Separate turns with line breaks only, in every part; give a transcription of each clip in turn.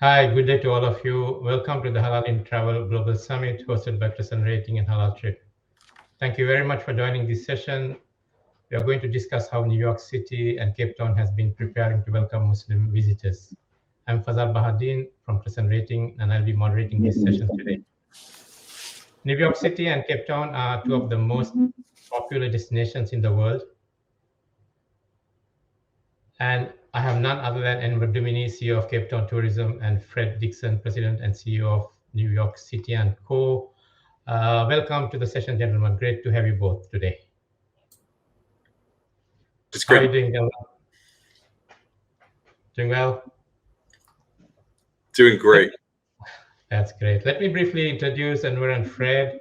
Hi, good day to all of you. Welcome to the Halal in Travel Global Summit hosted by CrescentRating and HalalTrip. Thank you very much for joining this session. We are going to discuss how New York City and Cape Town has been preparing to welcome Muslim visitors. I'm Fazal Bahardeen from CrescentRating, and I'll be moderating this session today. New York City and Cape Town are two of the most popular destinations in the world. And I have none other than Enver Duminy, CEO of Cape Town Tourism, and Fred Dixon, President and CEO of New York City and Co. Welcome to the session, gentlemen. Great to have you both today.
It's
How are
great.
you doing, gentlemen? Doing well?
Doing great.
That's great. Let me briefly introduce Enver and Fred.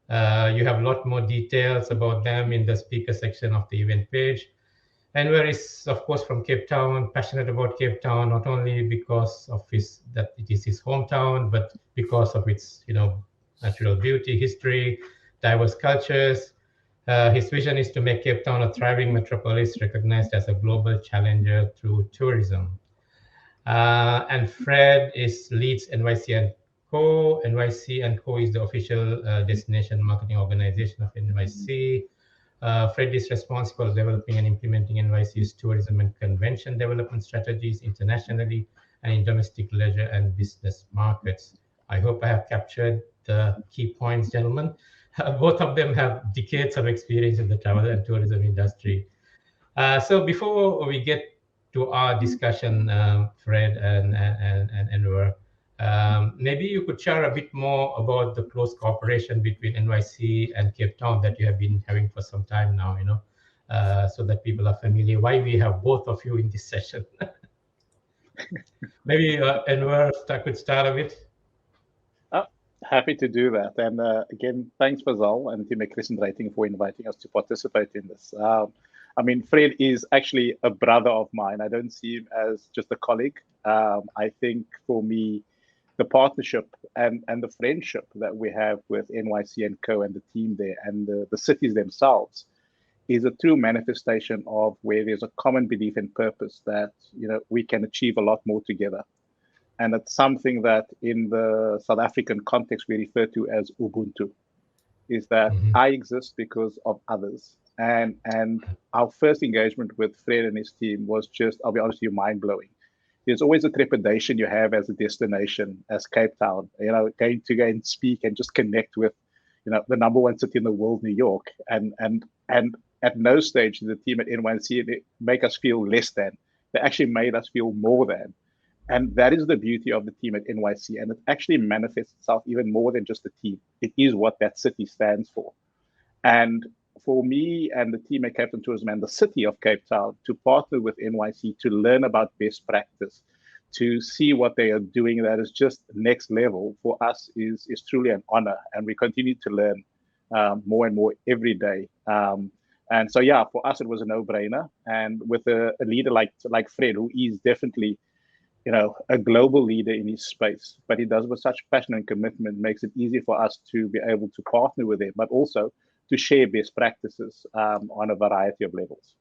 You have a lot more details about them in the speaker section of the event page. Enver is, of course, from Cape Town, passionate about Cape Town, not only because of that it is his hometown, but because of its, natural beauty, history, diverse cultures. His vision is to make Cape Town a thriving metropolis recognized as a global challenger through tourism. And Fred leads NYC and Co. NYC and Co. is the official destination marketing organization of NYC. Fred is responsible for developing and implementing NYC's tourism and convention development strategies internationally and in domestic leisure and business markets. I hope I have captured the key points, gentlemen. Both of them have decades of experience in the travel and tourism industry. So before we get to our discussion, Fred and Enver, maybe you could share a bit more about the close cooperation between NYC and Cape Town that you have been having for some time now, so that people are familiar why we have both of you in this session. Maybe Enver could start a bit.
Happy to do that. And again, thanks, Fazal and Team CrescentRating for inviting us to participate in this. Fred is actually a brother of mine. I don't see him as just a colleague. I think for me, the partnership and the friendship that we have with NYC and Co. and the team there and the cities themselves is a true manifestation of where there's a common belief and purpose that we can achieve a lot more together. And it's something that in the South African context we refer to as Ubuntu, is that I exist because of others. And our first engagement with Fred and his team was just, I'll be honest with you, mind-blowing. There's always a trepidation you have as a destination, as Cape Town, going to go and speak and just connect with, the number one city in the world, New York. And at no stage did the team at NYC make us feel less than. They actually made us feel more than. And that is the beauty of the team at NYC. And it actually manifests itself even more than just the team. It is what that city stands for. And for me and the team at Cape Town Tourism and the city of Cape Town to partner with NYC to learn about best practice, to see what they are doing that is just next level for us is truly an honor. And we continue to learn more and more every day. And so, yeah, for us, it was a no-brainer. And with a leader like Fred, who is definitely a global leader in his space, but he does with such passion and commitment, makes it easy for us to be able to partner with him, but also to share best practices on a variety of levels.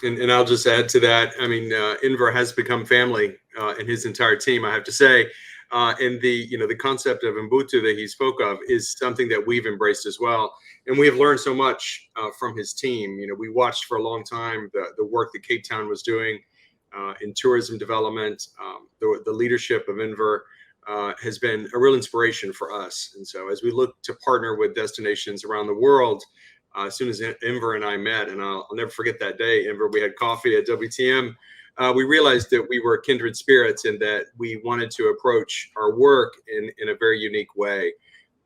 And I'll just add to that. Enver has become family and his entire team, I have to say. And the concept of Ubuntu that he spoke of is something that we've embraced as well. And we have learned so much from his team. We watched for a long time the work that Cape Town was doing in tourism development. The leadership of Enver has been a real inspiration for us. And so as we look to partner with destinations around the world, as soon as Enver and I met, and I'll never forget that day, Enver, we had coffee at WTM, we realized that we were kindred spirits and that we wanted to approach our work in a very unique way.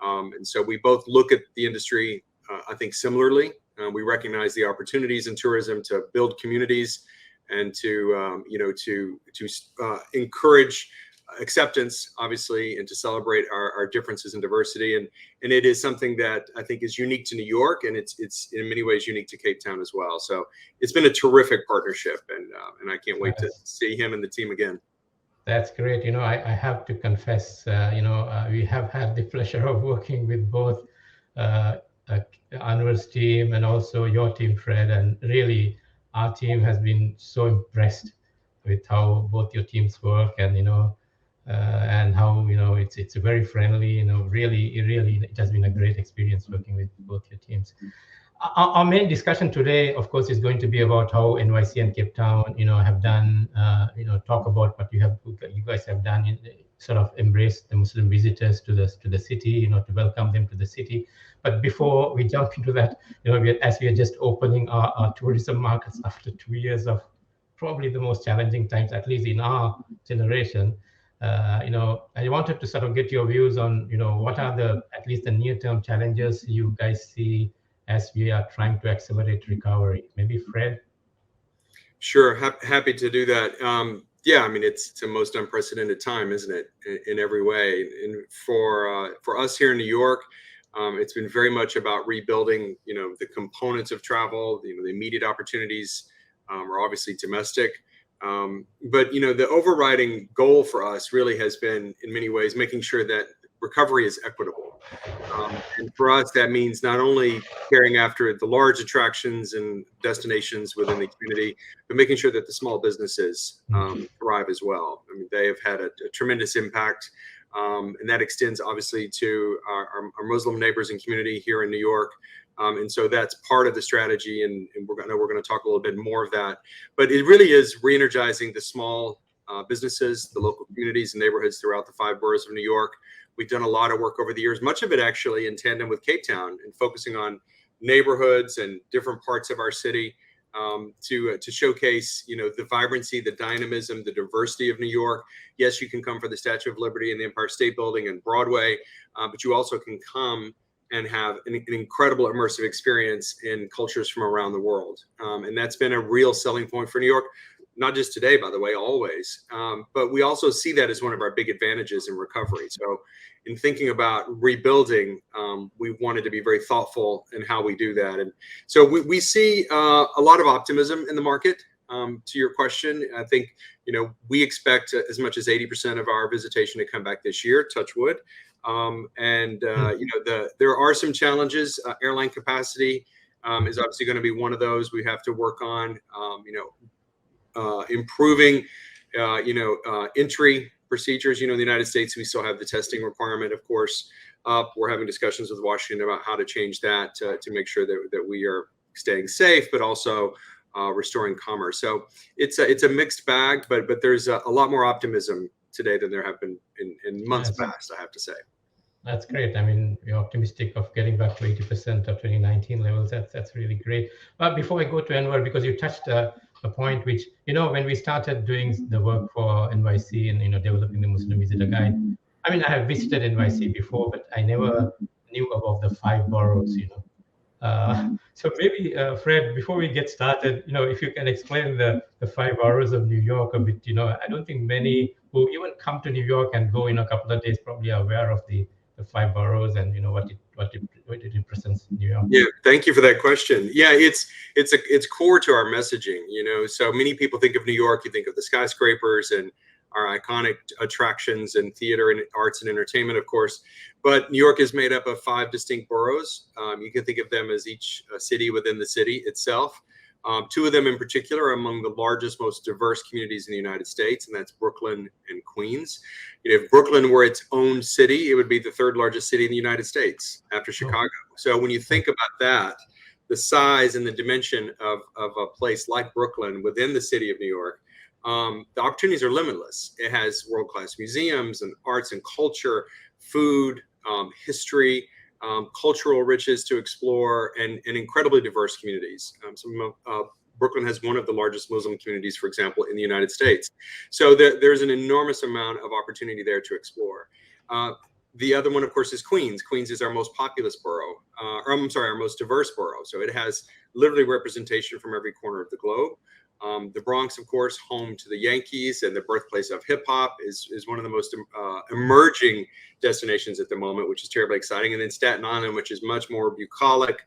And so we both look at the industry, I think, similarly. We recognize the opportunities in tourism to build communities and to encourage acceptance, obviously, and to celebrate our differences in diversity. And it is something that I think is unique to New York, and it's in many ways unique to Cape Town as well. So it's been a terrific partnership, and I can't wait to see him and the team again.
That's great. I have to confess, we have had the pleasure of working with both Anwar's team and also your team, Fred, and really our team has been so impressed how both your teams work, and and how it's very friendly. Really, it has been a great experience working with both your teams. Our main discussion today, of course, is going to be about how NYC and Cape Town, have done, talk about what you guys have done in sort of embrace the Muslim visitors to the city, to welcome them to the city. But before we jump into that, as we are just opening our tourism markets after 2 years of probably the most challenging times, at least in our generation, I wanted to sort of get your views on, what are at least the near-term challenges you guys see as we are trying to accelerate recovery. Maybe Fred?
Sure, happy to do that. Yeah, I mean, it's a most unprecedented time, isn't it, in every way? And for us here in New York, it's been very much about rebuilding, the components of travel. The immediate opportunities are obviously domestic. But, the overriding goal for us really has been, in many ways, making sure that recovery is equitable. And for us, that means not only caring after the large attractions and destinations within the community, but making sure that the small businesses thrive as well. I mean, they have had a tremendous impact, and that extends obviously to our Muslim neighbors and community here in New York. And so that's part of the strategy, and we're going to talk a little bit more of that. But it really is re-energizing the small businesses, the local communities and neighborhoods throughout the 5 boroughs of New York. We've done a lot of work over the years, much of it actually in tandem with Cape Town, and focusing on neighborhoods and different parts of our city to showcase, the vibrancy, the dynamism, the diversity of New York. Yes, you can come for the Statue of Liberty and the Empire State Building and Broadway, but you also can come and have an incredible immersive experience in cultures from around the world. And that's been a real selling point for New York. Not just today, by the way, always. But we also see that as one of our big advantages in recovery. So in thinking about rebuilding, we wanted to be very thoughtful in how we do that. And so we see a lot of optimism in the market. To your question, I think, we expect as much as 80% of our visitation to come back this year, touch wood. There are some challenges. Airline capacity is obviously going to be one of those we have to work on. Improving, entry procedures. In the United States, we still have the testing requirement, of course, up. We're having discussions with Washington about how to change that to make sure that we are staying safe, but also restoring commerce. So it's a mixed bag, but there's a lot more optimism today than there have been in months past, I have to say.
That's great. I mean, we're optimistic of getting back to 80% of 2019 levels. That's really great. But before I go to Enver, because you touched a point which, when we started doing the work for NYC and, developing the Muslim Visitor Guide, I mean, I have visited NYC before, but I never knew about the 5 boroughs, So maybe, Fred, before we get started, if you can explain the 5 boroughs of New York a bit. I don't think many who even come to New York and go in a couple of days probably are aware of the 5 boroughs and what it represents in New York.
Yeah, thank you for that question. Yeah, it's core to our messaging. So many people think of New York, you think of the skyscrapers and our iconic attractions and theater and arts and entertainment, of course. But New York is made up of 5 distinct boroughs. You can think of them as each city within the city itself. 2 of them in particular are among the largest, most diverse communities in the United States, and that's Brooklyn and Queens. If Brooklyn were its own city, it would be the 3rd largest city in the United States after Chicago. So when you think about that, the size and the dimension of a place like Brooklyn within the city of New York, the opportunities are limitless. It has world-class museums and arts and culture, food, history, cultural riches to explore, and incredibly diverse communities. Brooklyn has one of the largest Muslim communities, for example, in the United States. So there's an enormous amount of opportunity there to explore. The other one, of course, is Queens. Queens is our most populous borough, our most diverse borough. So it has literally representation from every corner of the globe. The Bronx, of course, home to the Yankees and the birthplace of hip hop, is one of the most emerging destinations at the moment, which is terribly exciting. And then Staten Island, which is much more bucolic,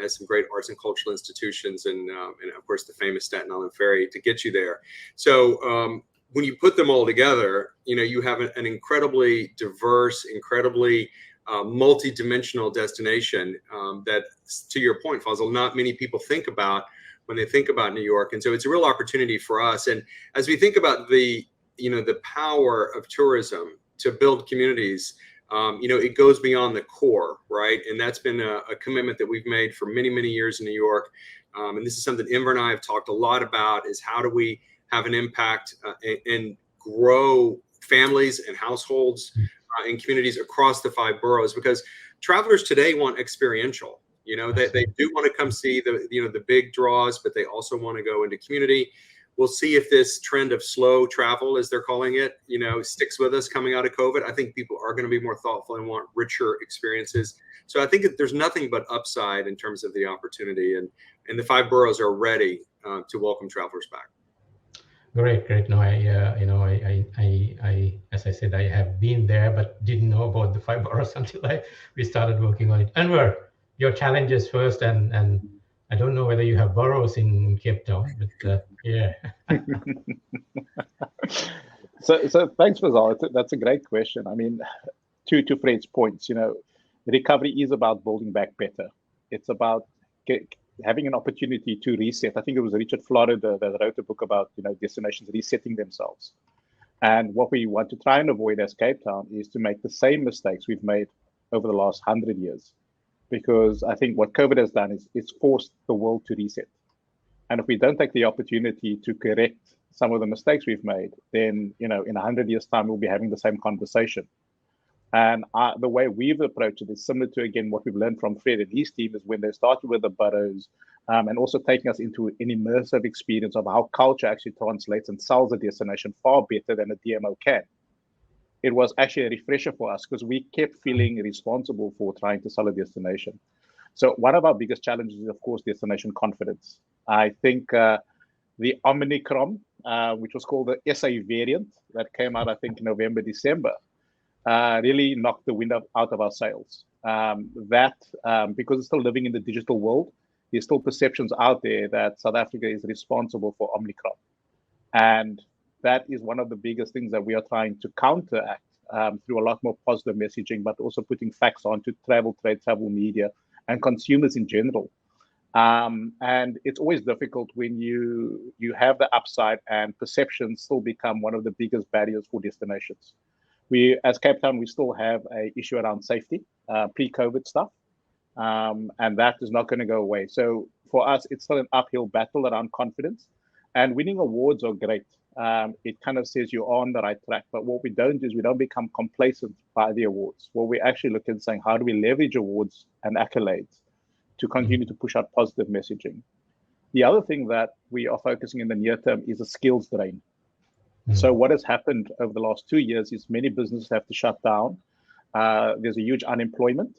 has some great arts and cultural institutions, and of course the famous Staten Island Ferry to get you there. So when you put them all together, you have an incredibly diverse, incredibly multi-dimensional destination that, to your point, Fazal, not many people think about when they think about New York. And so it's a real opportunity for us. And as we think about the power of tourism to build communities, it goes beyond the core, right? And that's been a commitment that we've made for many, many years in New York. And this is something Enver and I have talked a lot about, is how do we have an impact and grow families and households and communities across the 5 boroughs, because travelers today want experiential. They do want to come see the big draws, but they also want to go into community. We'll see if this trend of slow travel, as they're calling it, sticks with us coming out of COVID. I think people are going to be more thoughtful and want richer experiences. So I think that there's nothing but upside in terms of the opportunity, and the 5 boroughs are ready to welcome travelers back.
Great. No, I as I said, I have been there, but didn't know about the 5 boroughs until we started working on it. Enver, your challenges first, and I don't know whether you have boroughs in Cape Town, but yeah.
So thanks, Fazal. That's a great question. I mean, to Fred's points, recovery is about building back better. It's about having an opportunity to reset. I think it was Richard Florida that wrote a book about destinations resetting themselves. And what we want to try and avoid as Cape Town is to make the same mistakes we've made over the last 100 years. Because I think what COVID has done is it's forced the world to reset. And if we don't take the opportunity to correct some of the mistakes we've made, then in 100 years' time, we'll be having the same conversation. And the way we've approached it is similar to, again, what we've learned from Fred and his team, is when they started with the boroughs and also taking us into an immersive experience of how culture actually translates and sells a destination far better than a DMO can. It was actually a refresher for us because we kept feeling responsible for trying to sell a destination. So one of our biggest challenges is, of course, destination confidence. I think the Omicron, which was called the SA variant, that came out, I think, in November, December, really knocked the wind out of our sails. Because it's still living in the digital world, there's still perceptions out there that South Africa is responsible for Omicron. And that is one of the biggest things that we are trying to counteract through a lot more positive messaging, but also putting facts onto travel trade, travel media, and consumers in general. And it's always difficult when you have the upside and perceptions still become one of the biggest barriers for destinations. We, as Cape Town, we still have an issue around safety, pre-COVID stuff, and that is not going to go away. So for us, it's still an uphill battle around confidence, and winning awards are great. It kind of says you're on the right track, but what we don't do is we don't become complacent by the awards. What we actually look at saying, how do we leverage awards and accolades to continue to push out positive messaging? The other thing that we are focusing in the near term is a skills drain. So what has happened over the last 2 years is many businesses have to shut down. There's a huge unemployment.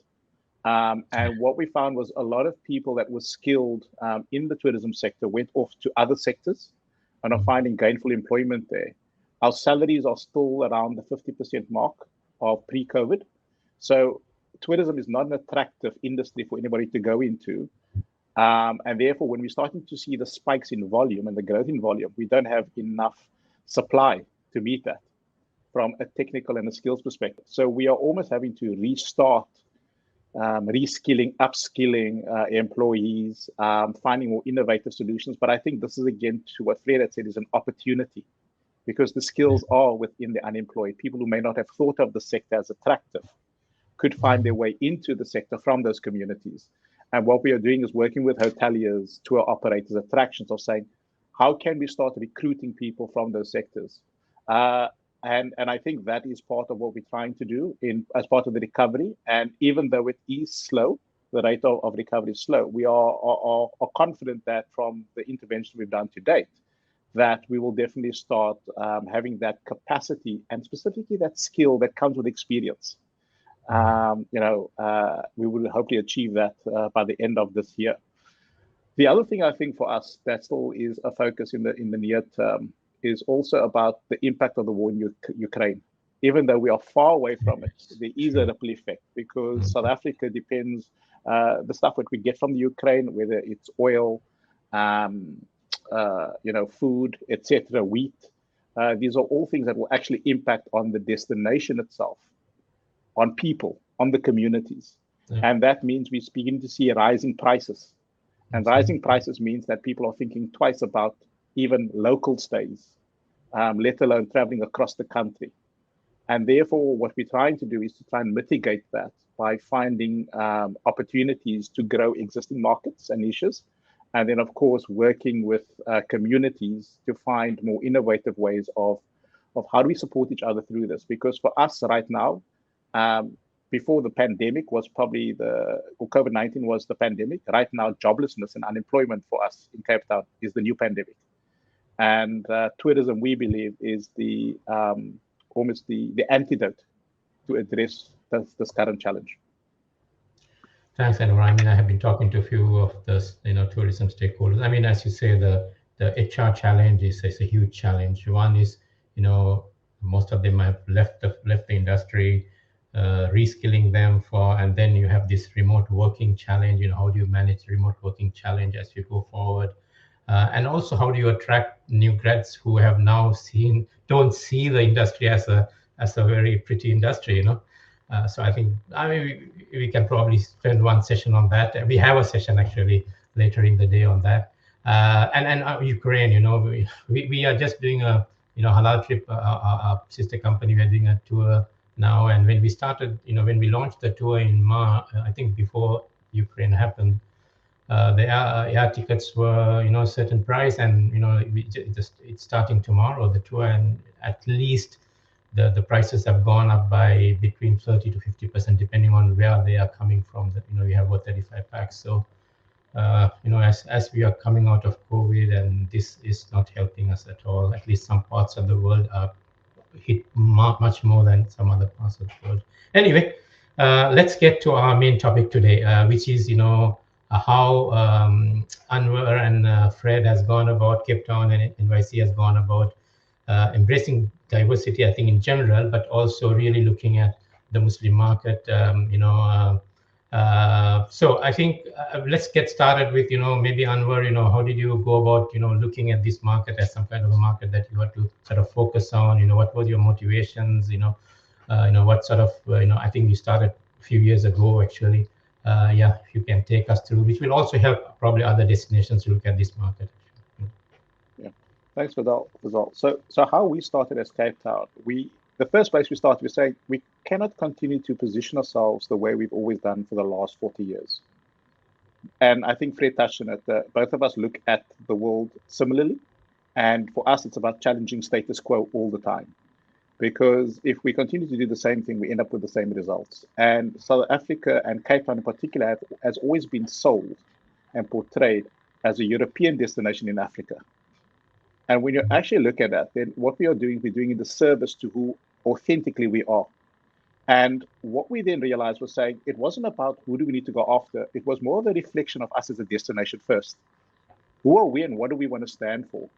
And what we found was a lot of people that were skilled in the tourism sector went off to other sectors and are finding gainful employment there. Our salaries are still around the 50% mark of pre-COVID. So tourism is not an attractive industry for anybody to go into. And therefore, when we're starting to see the spikes in volume and the growth in volume, we don't have enough supply to meet that from a technical and a skills perspective. So we are almost having to restart reskilling, upskilling employees, finding more innovative solutions. But I think this is, again, to what Fred had said, is an opportunity, because the skills are within the unemployed. People who may not have thought of the sector as attractive could find their way into the sector from those communities. And what we are doing is working with hoteliers, tour operators, attractions, of saying, how can we start recruiting people from those sectors? And I think that is part of what we're trying to do as part of the recovery. And even though it is slow, the rate of recovery is slow, we are confident that from the intervention we've done to date, that we will definitely start having that capacity and specifically that skill that comes with experience. We will hopefully achieve that by the end of this year. The other thing I think for us that still is a focus in the near term is also about the impact of the war in Ukraine. Even though we are far away from it, there is a ripple effect, because South Africa depends, the stuff that we get from the Ukraine, whether it's oil, food, etc., wheat, these are all things that will actually impact on the destination itself, on people, on the communities. Yeah. And that means we're beginning to see rising prices. And rising prices means that people are thinking twice about even local stays, let alone traveling across the country. And therefore, what we're trying to do is to try and mitigate that by finding opportunities to grow existing markets and niches. And then, of course, working with communities to find more innovative ways of how do we support each other through this. Because for us right now, before the pandemic was probably or COVID-19 was the pandemic. Right now, joblessness and unemployment for us in Cape Town is the new pandemic. And tourism, we believe, is the almost the antidote to address this current challenge.
Thanks, Enver. I mean, I have been talking to a few of the tourism stakeholders. I mean, as you say, the HR challenge is a huge challenge. One is, most of them have left the industry, reskilling them and then you have this remote working challenge. How do you manage remote working challenge as you go forward? And also, how do you attract new grads who have now don't see the industry as a very pretty industry, So I think, we can probably spend one session on that. We have a session actually later in the day on that. And Ukraine, we are just doing a HalalTrip, our sister company. We're doing a tour now, and when we started, when we launched the tour in March, I think before Ukraine happened, the air tickets were a certain price, and it's starting tomorrow, the tour, and at least the prices have gone up by between 30 to 50% depending on where they are coming from. We have about 35 packs. So as we are coming out of COVID, and this is not helping us at all. At least some parts of the world are hit much more than some other parts of the world. Anyway, let's get to our main topic today, which is how Enver and Fred has gone about, Cape Town and NYC has gone about embracing diversity, I think, in general, but also really looking at the Muslim market. So I think let's get started with maybe Enver. How did you go about looking at this market as some kind of a market that you had to sort of focus on? What were your motivations? What sort of I think you started a few years ago actually. If you can take us through, which will also help probably other destinations to look at this market.
Yeah, thanks for that. So how we started as Cape Town, the first place we started, we saying we cannot continue to position ourselves the way we've always done for the last 40 years. And I think Fred touched on it, that both of us look at the world similarly. And for us, it's about challenging status quo all the time. Because if we continue to do the same thing, we end up with the same results. And South Africa and Cape Town in particular has always been sold and portrayed as a European destination in Africa. And when you actually look at that, then what we're doing in the service to who authentically we are. And what we then realized was saying it wasn't about who do we need to go after. It was more of a reflection of us as a destination first. Who are we and what do we want to stand for?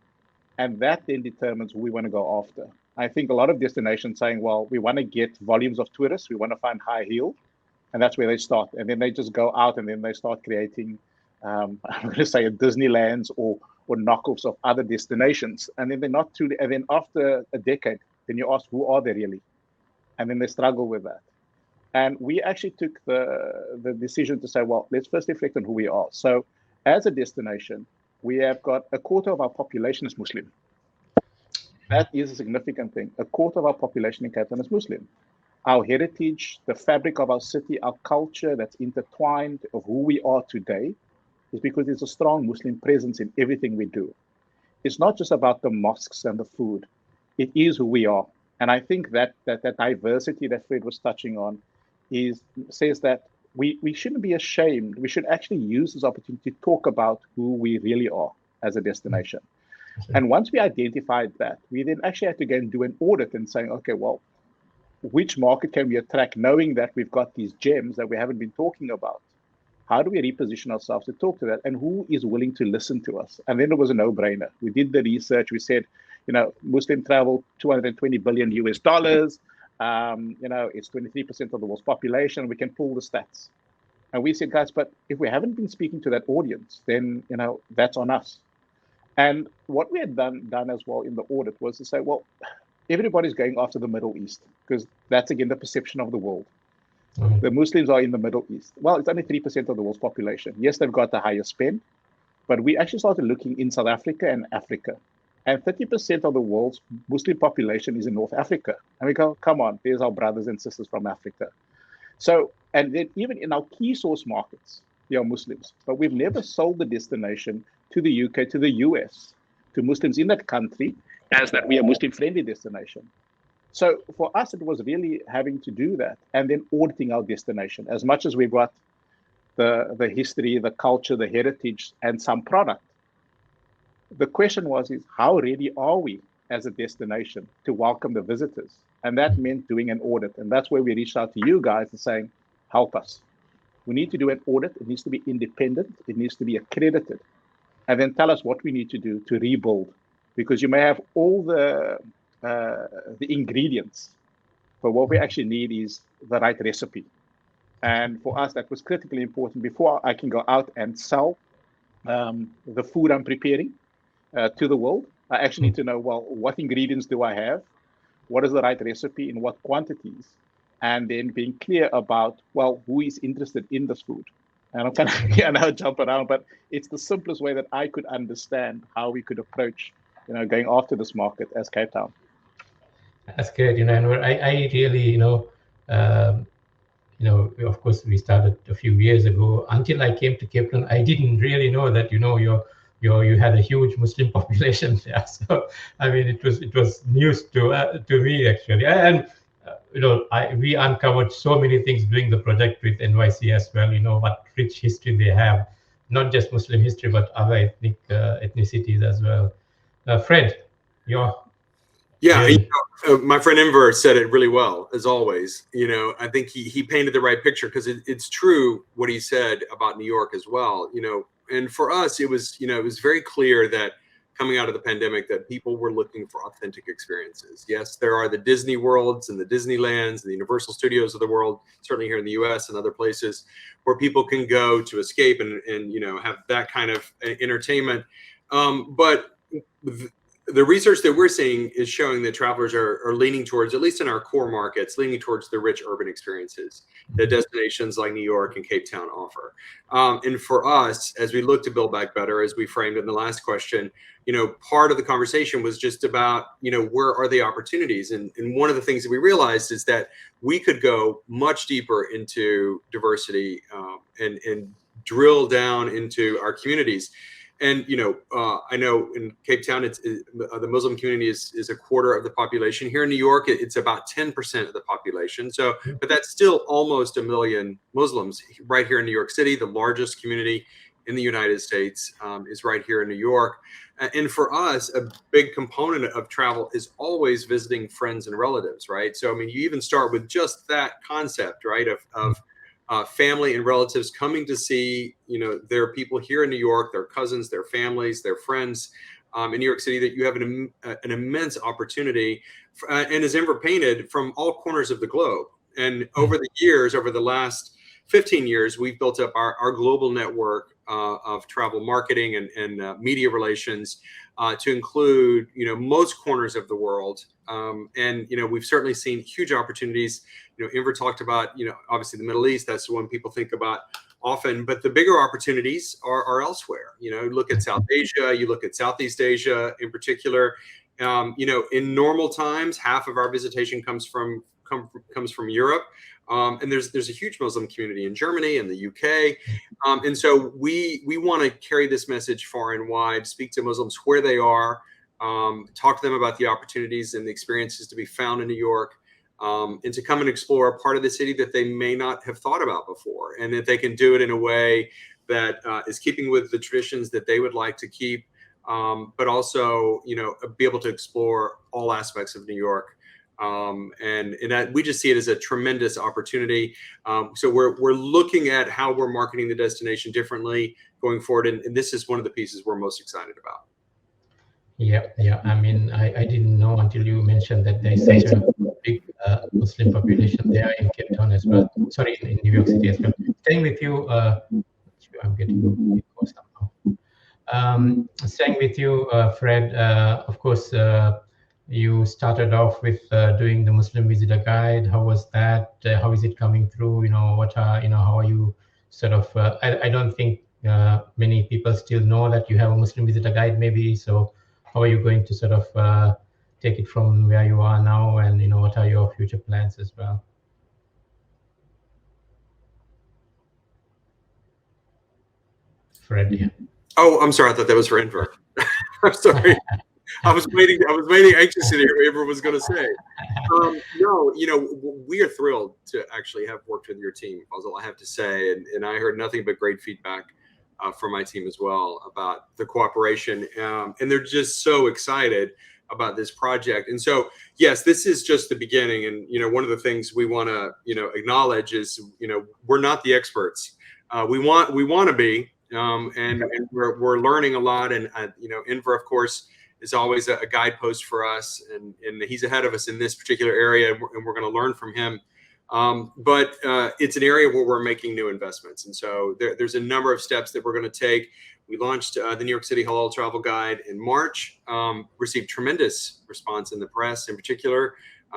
And that then determines who we want to go after. I think a lot of destinations saying, well, we want to get volumes of tourists. We want to find high yield. And that's where they start. And then they just go out and then they start creating, I'm going to say, a Disneylands or knockoffs of other destinations. And then they're not truly, and then after a decade, then you ask, who are they really? And then they struggle with that. And we actually took the decision to say, well, let's first reflect on who we are. So as a destination, we have got a quarter of our population is Muslim. That is a significant thing. A quarter of our population in Cape Town is Muslim. Our heritage, the fabric of our city, our culture that's intertwined of who we are today is because there's a strong Muslim presence in everything we do. It's not just about the mosques and the food. It is who we are. And I think that diversity that Fred was touching on says that we shouldn't be ashamed. We should actually use this opportunity to talk about who we really are as a destination. And once we identified that, we then actually had to go and do an audit and saying, okay, well, which market can we attract, knowing that we've got these gems that we haven't been talking about? How do we reposition ourselves to talk to that? And who is willing to listen to us? And then it was a no-brainer. We did the research. We said, Muslim travel, $220 billion US. It's 23% of the world's population. We can pull the stats. And we said, guys, but if we haven't been speaking to that audience, then, that's on us. And what we had done as well in the audit was to say, well, everybody's going after the Middle East because that's, again, the perception of the world. Mm-hmm. The Muslims are in the Middle East. Well, it's only 3% of the world's population. Yes, they've got the highest spend, But we actually started looking in South Africa and Africa. And 30% of the world's Muslim population is in North Africa. And we go, come on, there's our brothers and sisters from Africa. So, and then even in our key source markets, we are Muslims. But we've never sold the destination to the UK, to the US, to Muslims in that country, as that we are Muslim-friendly destination. So for us, it was really having to do that and then auditing our destination. As much as we've got the history, the culture, the heritage, and some product, the question is how ready are we as a destination to welcome the visitors? And that meant doing an audit. And that's where we reached out to you guys and saying, help us. We need to do an audit. It needs to be independent. It needs to be accredited. And then tell us what we need to do to rebuild. Because you may have all the ingredients, but what we actually need is the right recipe. And for us, that was critically important. Before I can go out and sell the food I'm preparing to the world, I actually need to know, well, what ingredients do I have? What is the right recipe in what quantities? And then being clear about, well, who is interested in this food? And I'm kind of jump around, but it's the simplest way that I could understand how we could approach, going after this market as Cape Town.
That's great, Enver. I really, of course, we started a few years ago. Until I came to Cape Town, I didn't really know that, you had a huge Muslim population there. So, I mean, it was news to me actually, and we uncovered so many things doing the project with NYC as well. What rich history they have, not just Muslim history, but other ethnicities as well. Fred,
my friend Enver said it really well, as always. I think he painted the right picture, because it's true what he said about New York as well. And for us, it was very clear that coming out of the pandemic that people were looking for authentic experiences. Yes, there are the Disney Worlds and the Disneylands and the Universal Studios of the world, certainly here in the US and other places, where people can go to escape and have that kind of entertainment. But the research that we're seeing is showing that travelers are leaning towards, at least in our core markets, leaning towards the rich urban experiences that destinations like New York and Cape Town offer. And for us, as we look to build back better, as we framed in the last question, part of the conversation was just about, where are the opportunities? And one of the things that we realized is that we could go much deeper into diversity and drill down into our communities. And I know in Cape Town, the Muslim community is a quarter of the population. Here in New York, it's about 10% of the population. So, but that's still almost 1 million Muslims right here in New York City. The largest community in the United States is right here in New York. And for us, a big component of travel is always visiting friends and relatives, right? So, I mean, you even start with just that concept, right, of family and relatives coming to see, their people here in New York, their cousins, their families, their friends in New York City, that you have an immense opportunity, and as Enver painted, from all corners of the globe. And over the years, over the last 15 years, we've built up our global network of travel marketing and media relations to include, most corners of the world. And, we've certainly seen huge opportunities. Enver talked about, obviously the Middle East, that's the one people think about often, but the bigger opportunities are elsewhere. Look at South Asia, you look at Southeast Asia in particular. In normal times, half of our visitation comes from Europe. And there's a huge Muslim community in Germany and the UK. And so we want to carry this message far and wide, speak to Muslims where they are, talk to them about the opportunities and the experiences to be found in New York, and to come and explore a part of the city that they may not have thought about before, and that they can do it in a way that is keeping with the traditions that they would like to keep, but also, be able to explore all aspects of New York. And that we just see it as a tremendous opportunity. So we're looking at how we're marketing the destination differently going forward. And this is one of the pieces we're most excited about.
Yeah. I mean, I didn't know until you mentioned that there's such a big Muslim population there in Cape Town as well. Sorry, in New York City as well. Staying with you, I'm getting somehow. Staying with you, Fred. Of course, you started off with doing the Muslim Visitor Guide. How was that? How is it coming through? How are you sort of? I don't think many people still know that you have a Muslim visitor guide maybe. So how are you going to sort of take it from where you are now, and what are your future plans as well? Fred.
Oh, I'm sorry. I thought that was for Enver. I'm sorry. I was waiting anxiously to hear what Enver was going to say. No, we are thrilled to actually have worked with your team, Fazal, I have to say, and I heard nothing but great feedback from my team as well about the cooperation, and they're just so excited about this project. And so, yes, this is just the beginning. And one of the things we want to acknowledge is we're not the experts. We want to be, and we're learning a lot. And Enver, of course, is always a guidepost for us, and he's ahead of us in this particular area, and we're going to learn from him. But it's an area where we're making new investments. And so there's a number of steps that we're going to take. We launched the New York City Halal Travel Guide in March, received tremendous response in the press in particular.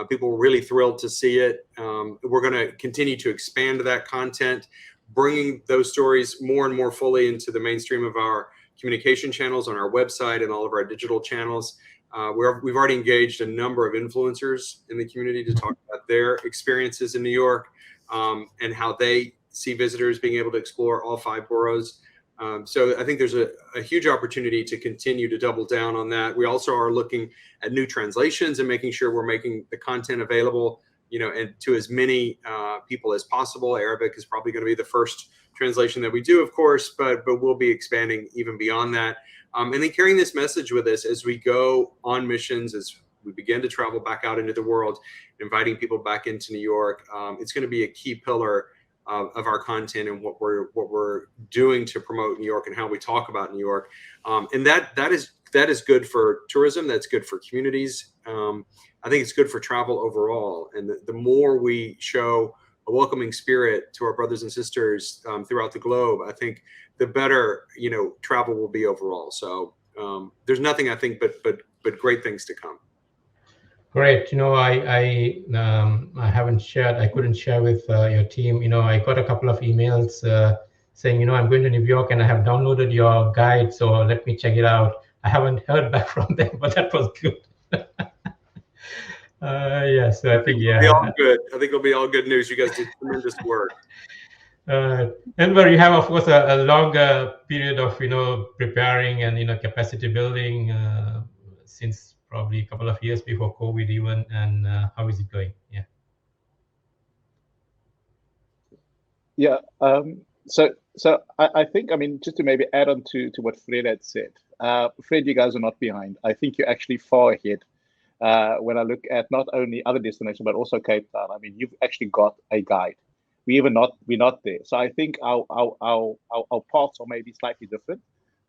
People were really thrilled to see it. We're going to continue to expand that content, bringing those stories more and more fully into the mainstream of our communication channels on our website and all of our digital channels. We've already engaged a number of influencers in the community to talk about their experiences in New York, and how they see visitors being able to explore all 5 boroughs. So I think there's a huge opportunity to continue to double down on that. We also are looking at new translations and making sure we're making the content available, and to as many people as possible. Arabic is probably going to be the first translation that we do, of course, but we'll be expanding even beyond that. And then carrying this message with us as we go on missions, as we begin to travel back out into the world, inviting people back into New York. It's going to be a key pillar of our content and what we're doing to promote New York and how we talk about New York. And that is good for tourism. That's good for communities. I think it's good for travel overall. And the more we show a welcoming spirit to our brothers and sisters throughout the globe, I think the better travel will be overall. So there's nothing, I think, but great things to come.
Great. I haven't shared. I couldn't share with your team. I got a couple of emails saying, I'm going to New York and I have downloaded your guide, so let me check it out. I haven't heard back from them, but that was good. Yes, I think
it'll be all good. I think it'll be all good news. You guys did tremendous work.
Enver, you have, of course, a longer period of preparing and capacity building since probably a couple of years before COVID even. And how is it going?
Yeah. So I think, just to maybe add on to what Fred had said. Fred, you guys are not behind. I think you're actually far ahead. When I look at not only other destinations, but also Cape Town, you've actually got a guide. We're not there. So I think our paths are maybe slightly different,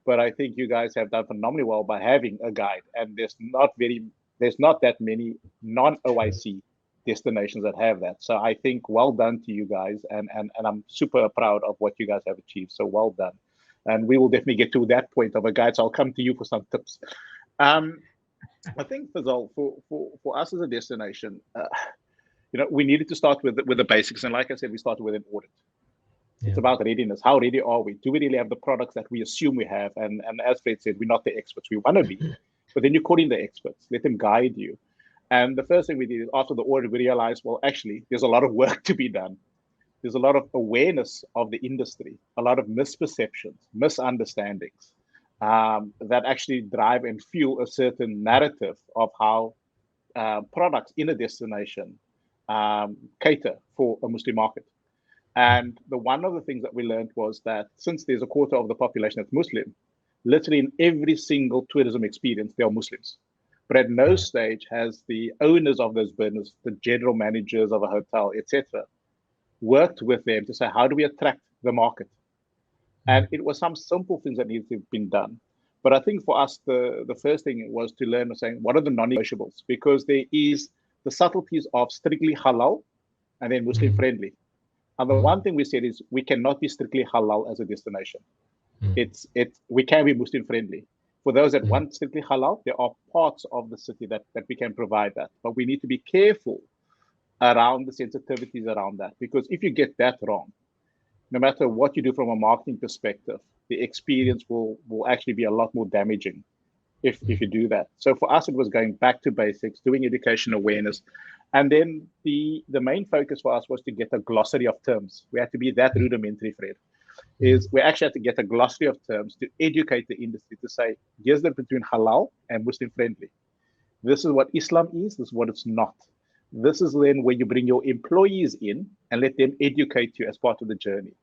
but I think you guys have done phenomenally well by having a guide. And there's not that many non-OIC destinations that have that. So I think well done to you guys, and I'm super proud of what you guys have achieved. So well done. And we will definitely get to that point of a guide. So I'll come to you for some tips. I think, Fazal, for us as a destination, we needed to start with the basics. And like I said, we started with an audit. Yeah. It's about readiness. How ready are we? Do we really have the products that we assume we have? And as Fred said, we're not the experts. We want to be. But then you call in the experts. Let them guide you. And the first thing we did is after the audit, we realized, well, actually, there's a lot of work to be done. There's a lot of awareness of the industry, a lot of misperceptions, misunderstandings. That actually drive and fuel a certain narrative of how products in a destination cater for a Muslim market. And one of the things that we learned was that since there's a quarter of the population that's Muslim, literally in every single tourism experience, there are Muslims. But at no stage has the owners of those businesses, the general managers of a hotel, etc., worked with them to say, how do we attract the market? And it was some simple things that needed to have been done. But I think for us, the first thing was to learn saying, what are the non-negotiables? Because there is the subtleties of strictly halal and then Muslim friendly. And the one thing we said is we cannot be strictly halal as a destination. We can be Muslim friendly. For those that want strictly halal, there are parts of the city that we can provide that. But we need to be careful around the sensitivities around that. Because if you get that wrong, no matter what you do from a marketing perspective, the experience will actually be a lot more damaging if you do that. So for us, it was going back to basics, doing education awareness. And then the main focus for us was to get a glossary of terms. We had to be that rudimentary, Fred. Is we actually had to get a glossary of terms to educate the industry to say, here's the difference between halal and Muslim friendly. This is what Islam is, this is what it's not. This is then where you bring your employees in and let them educate you as part of the journey.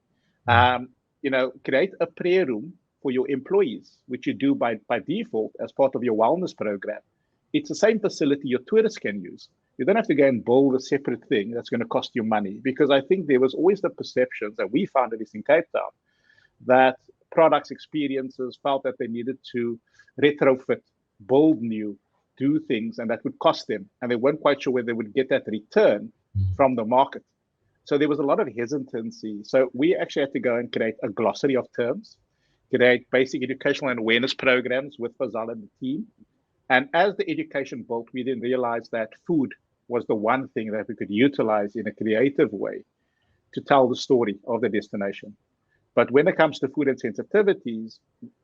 Create a prayer room for your employees, which you do by default as part of your wellness program. It's the same facility your tourists can use. You don't have to go and build a separate thing that's going to cost you money, because I think there was always the perceptions that we found at least in Cape Town that products, experiences felt that they needed to retrofit, build new, do things, and that would cost them. And they weren't quite sure whether they would get that return from the market. So there was a lot of hesitancy. So we actually had to go and create a glossary of terms, create basic educational and awareness programs with Fazal and the team. And as the education built, we then realized that food was the one thing that we could utilize in a creative way to tell the story of the destination. But when it comes to food and sensitivities,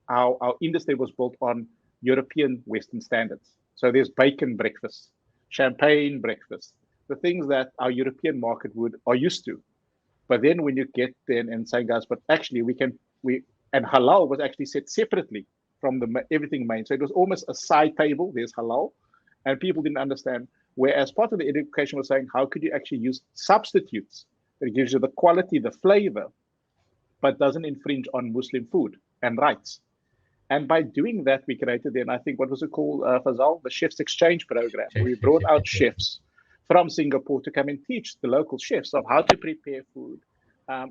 our industry was built on European Western standards. So there's bacon breakfast, champagne breakfast, the things that our European market are used to. But then when you get there and say, guys, but actually and halal was actually set separately from everything main. So it was almost a side table, there's halal, and people didn't understand. Whereas part of the education was saying, how could you actually use substitutes that gives you the quality, the flavor, but doesn't infringe on Muslim food and rights. And by doing that, we created then, I think, what was it called, Fazal? The Chefs Exchange Program. We brought out chefs from Singapore to come and teach the local chefs of how to prepare food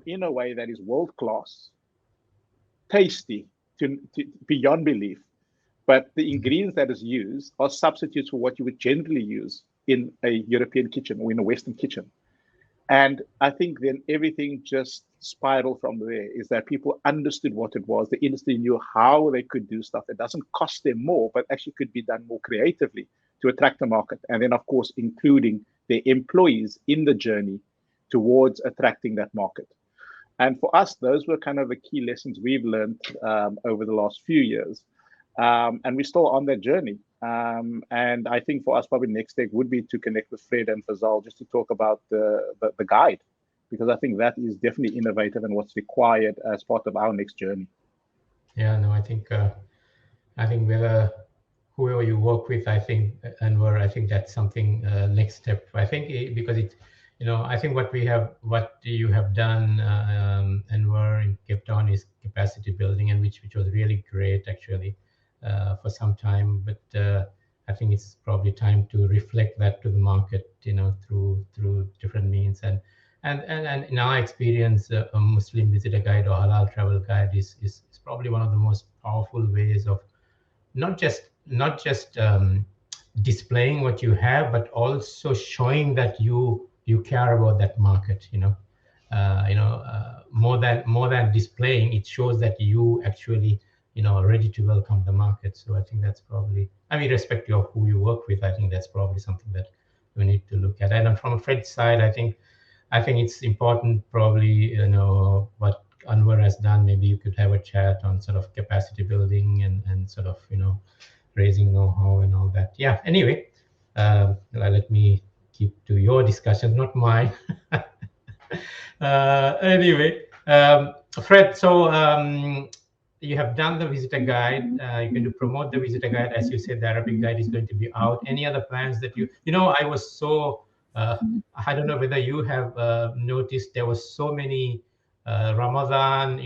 in a way that is world-class, tasty, to beyond belief. But the ingredients that is used are substitutes for what you would generally use in a European kitchen or in a Western kitchen. And I think then everything just spiraled from there, is that people understood what it was. The industry knew how they could do stuff that doesn't cost them more, but actually could be done more creatively to attract the market. And then, of course, including their employees in the journey towards attracting that market. And for us, those were kind of the key lessons we've learned over the last few years. And we're still on that journey. And I think for us, probably next step would be to connect with Fred and Fazal just to talk about the guide, because I think that is definitely innovative and what's required as part of our next journey.
Yeah, no, I think whether whoever you work with, I think, Enver, I think that's something next step. I think because it, I think what you have done, Enver, in Cape Town is capacity building, and which was really great actually for some time. But I think it's probably time to reflect that to the market, through different means. And in our experience, a Muslim visitor guide or halal travel guide is probably one of the most powerful ways of not just displaying what you have, but also showing that you care about that market. More than displaying, it shows that you actually are ready to welcome the market. So I think that's probably, irrespective of who you work with, I think that's probably something that we need to look at. And from Fred's side, I think it's important, probably, what Enver has done. Maybe you could have a chat on sort of capacity building and sort of, raising know-how and all that. Yeah, anyway, let me keep to your discussion, not mine. Anyway, Fred, so you have done the visitor guide. You're going to promote the visitor guide. As you said, the Arabic guide is going to be out. Any other plans that I was so, I don't know whether you have noticed, there was so many Ramadan,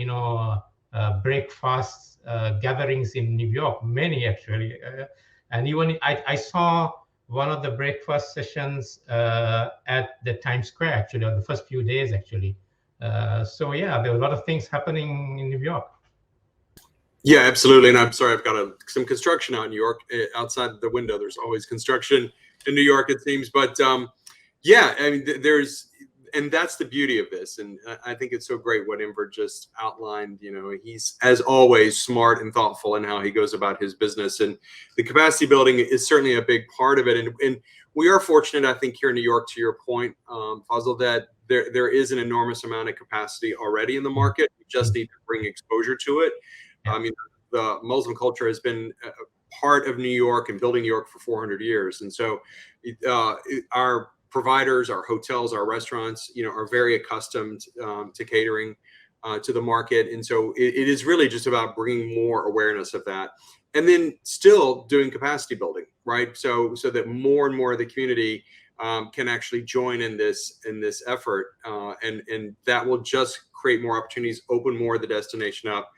breakfasts, gatherings in New York, many actually. And even I saw one of the breakfast sessions at the Times Square, actually, on the first few days, actually. So yeah, there were a lot of things happening in New York.
Yeah, absolutely. And I'm sorry, I've got some construction out in New York. Outside the window, there's always construction in New York, it seems. But yeah, there's and that's the beauty of this. And I think it's so great what Enver just outlined. He's, as always, smart and thoughtful in how he goes about his business. And the capacity building is certainly a big part of it. And we are fortunate, I think, here in New York, to your point, Fazal, that there is an enormous amount of capacity already in the market. We just need to bring exposure to it. I mean, the Muslim culture has been part of New York and building New York for 400 years. And so our providers, our hotels, our restaurants, are very accustomed to catering to the market. And so it is really just about bringing more awareness of that. And then still doing capacity building, right? So that more and more of the community can actually join in this effort. And that will just create more opportunities, open more of the destination up,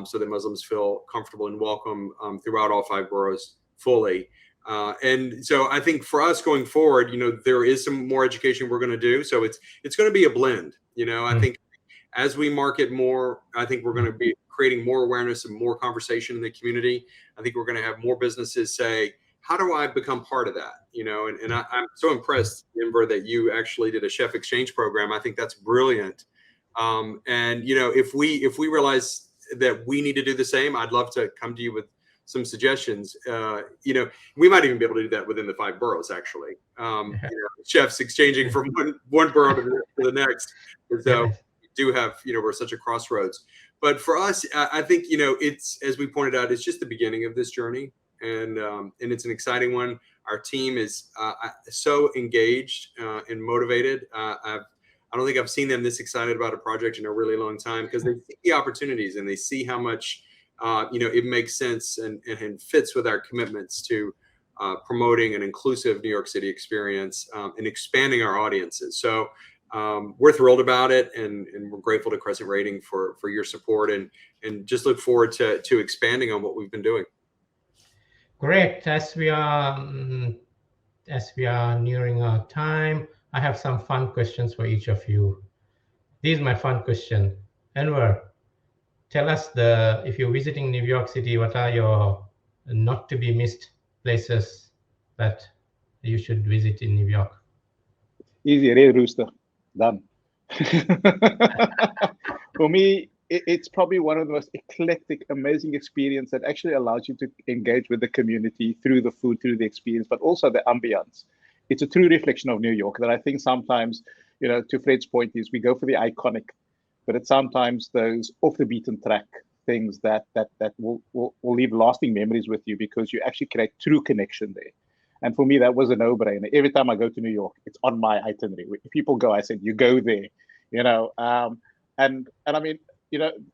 so that Muslims feel comfortable and welcome throughout all 5 boroughs fully. And so I think for us going forward, there is some more education we're going to do. So it's going to be a blend. I think as we market more, I think we're going to be creating more awareness and more conversation in the community. I think we're going to have more businesses say, how do I become part of that? And I'm so impressed, Enver, that you actually did a chef exchange program. I think that's brilliant. And if we realize that we need to do the same, I'd love to come to you with some suggestions. We might even be able to do that within the 5 boroughs, actually. Chefs exchanging from one borough to the next. So we do have, we're such a crossroads. But for us, I think, it's, as we pointed out, it's just the beginning of this journey. And it's an exciting one. Our team is so engaged and motivated. I don't think I've seen them this excited about a project in a really long time, because they see the opportunities and they see how much it makes sense and fits with our commitments to promoting an inclusive New York City experience and expanding our audiences. So we're thrilled about it, and we're grateful to Crescent Rating for your support, and just look forward to expanding on what we've been doing.
Great. As we are nearing our time, I have some fun questions for each of you. This is my fun question. Enver, tell us, if you're visiting New York City, what are your not to be missed places that you should visit in New York?
Easy, Red Rooster, done. For me, it's probably one of the most eclectic, amazing experience that actually allows you to engage with the community through the food, through the experience, but also the ambience. It's a true reflection of New York that I think sometimes, to Fred's point, is we go for the iconic, but it's sometimes those off the beaten track things that will leave lasting memories with you, because you actually create true connection there. And for me, that was a no-brainer. Every time I go to New York, it's on my itinerary. If people go, I said, you go there, and I mean,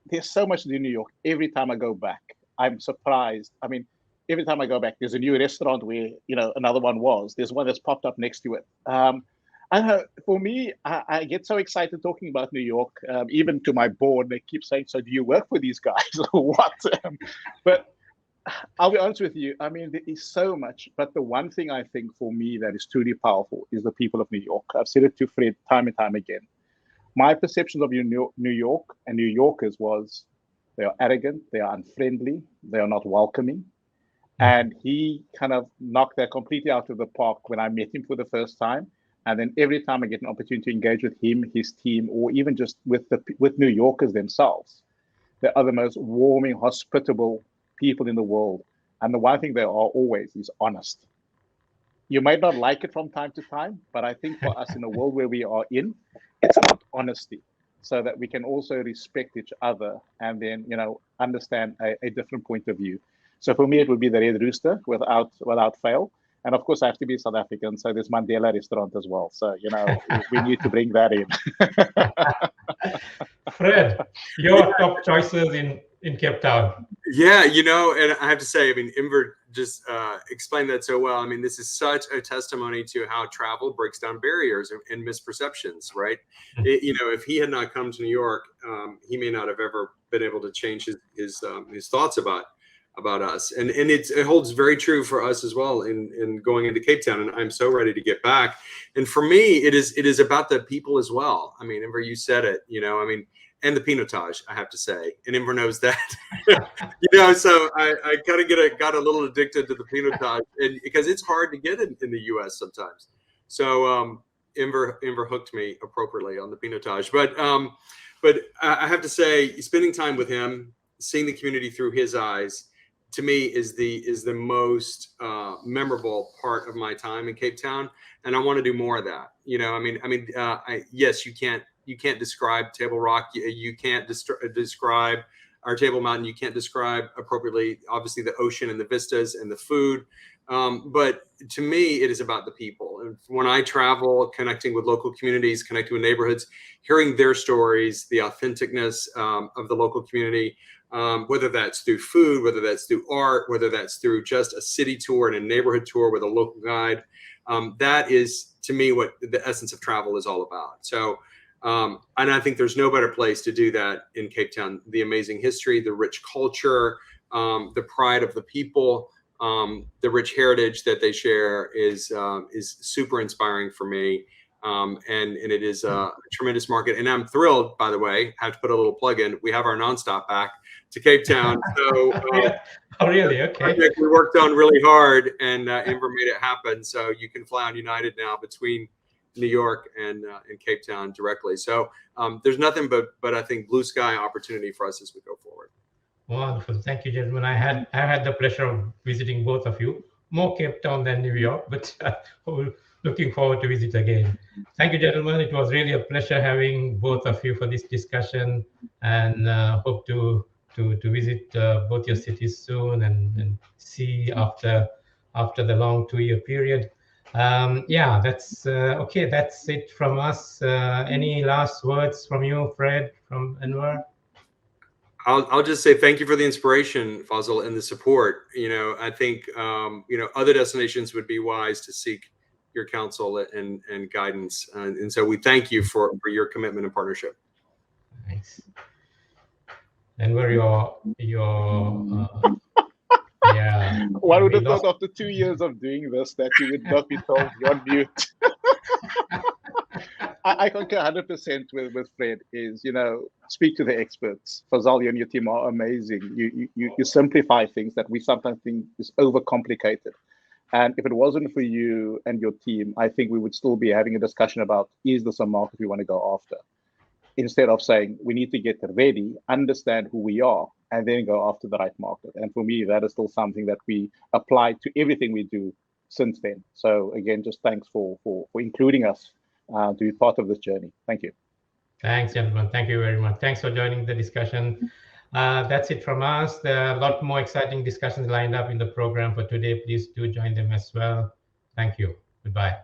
there's so much to do in New York. Every time I go back, I'm surprised. I mean, every time I go back, there's a new restaurant where, another one was. There's one that's popped up next to it. I know, for me, I get so excited talking about New York. Even to my board, they keep saying, so do you work for these guys or what? But I'll be honest with you. I mean, there is so much. But the one thing I think for me that is truly powerful is the people of New York. I've said it to Fred time and time again. My perceptions of New York and New Yorkers was they are arrogant, they are unfriendly, they are not welcoming. And he kind of knocked that completely out of the park when I met him for the first time. And then every time I get an opportunity to engage with him, his team, or even just with New Yorkers themselves, they are the most warming, hospitable people in the world. And the one thing they are always is honest. You might not like it from time to time, but I think for us in the world where we are in, it's about honesty, so that we can also respect each other and then, understand a different point of view. So for me, it would be the Red Rooster without fail. And of course, I have to be South African, so there's Mandela restaurant as well. So, we need to bring that in.
Fred, your top choices in Cape Town.
Yeah, and I have to say, I mean, Enver just explained that so well. I mean, this is such a testimony to how travel breaks down barriers and misperceptions, right? If he had not come to New York, he may not have ever been able to change his thoughts about us. And it holds very true for us as well in going into Cape Town. And I'm so ready to get back. And for me, it is about the people as well. I mean, Enver, you said it, and the pinotage, I have to say, and Enver knows that, so I kind of got a little addicted to the pinotage, and because it's hard to get in the US sometimes. So, Enver hooked me appropriately on the pinotage. But I have to say, spending time with him, seeing the community through his eyes, to me is the most memorable part of my time in Cape Town, and I want to do more of that. You know, yes, you can't describe Table Rock, you can't describe our Table Mountain, you can't describe appropriately, obviously, the ocean and the vistas and the food. But to me, it is about the people. And when I travel, connecting with local communities, connecting with neighborhoods, hearing their stories, the authenticness of the local community, whether that's through food, whether that's through art, whether that's through just a city tour and a neighborhood tour with a local guide, that is, to me, what the essence of travel is all about. So, and I think there's no better place to do that in Cape Town. The amazing history, the rich culture, the pride of the people, the rich heritage that they share is super inspiring for me. And it is a tremendous market. And I'm thrilled, by the way, I have to put a little plug in. We have our nonstop back to Cape Town. So
oh, really? Okay.
We worked on really hard, and Enver made it happen. So you can fly on United now between New York and Cape Town directly. So there's nothing but I think blue sky opportunity for us as we go forward.
Wonderful. Thank you, gentlemen. I had the pleasure of visiting both of you, more Cape Town than New York, but looking forward to visit again. Thank you, gentlemen. It was really a pleasure having both of you for this discussion, and hope to visit both your cities soon and see after the long 2-year period. Yeah, that's okay. That's it from us. Any last words from you, Fred, from Enver?
I'll just say thank you for the inspiration, Fazal, and the support. You know, I think other destinations would be wise to seek your counsel and guidance, and so we thank you for your commitment and partnership.
Thanks. Enver, your yeah.
One would have thought after 2 years of doing this that you would not be told you're on mute. I concur 100% with Fred. Is, speak to the experts. Fazal, you and your team are amazing. You simplify things that we sometimes think is overcomplicated. And if it wasn't for you and your team, I think we would still be having a discussion about, is this a market we want to go after? Instead of saying we need to get ready, understand who we are, and then go after the right market. And for me, that is still something that we apply to everything we do since then. So again, just thanks for including us to be part of this journey. Thank you.
Thanks, gentlemen. Thank you very much. Thanks for joining the discussion. That's it from us. There are a lot more exciting discussions lined up in the program for today. Please do join them as well. Thank you. Goodbye.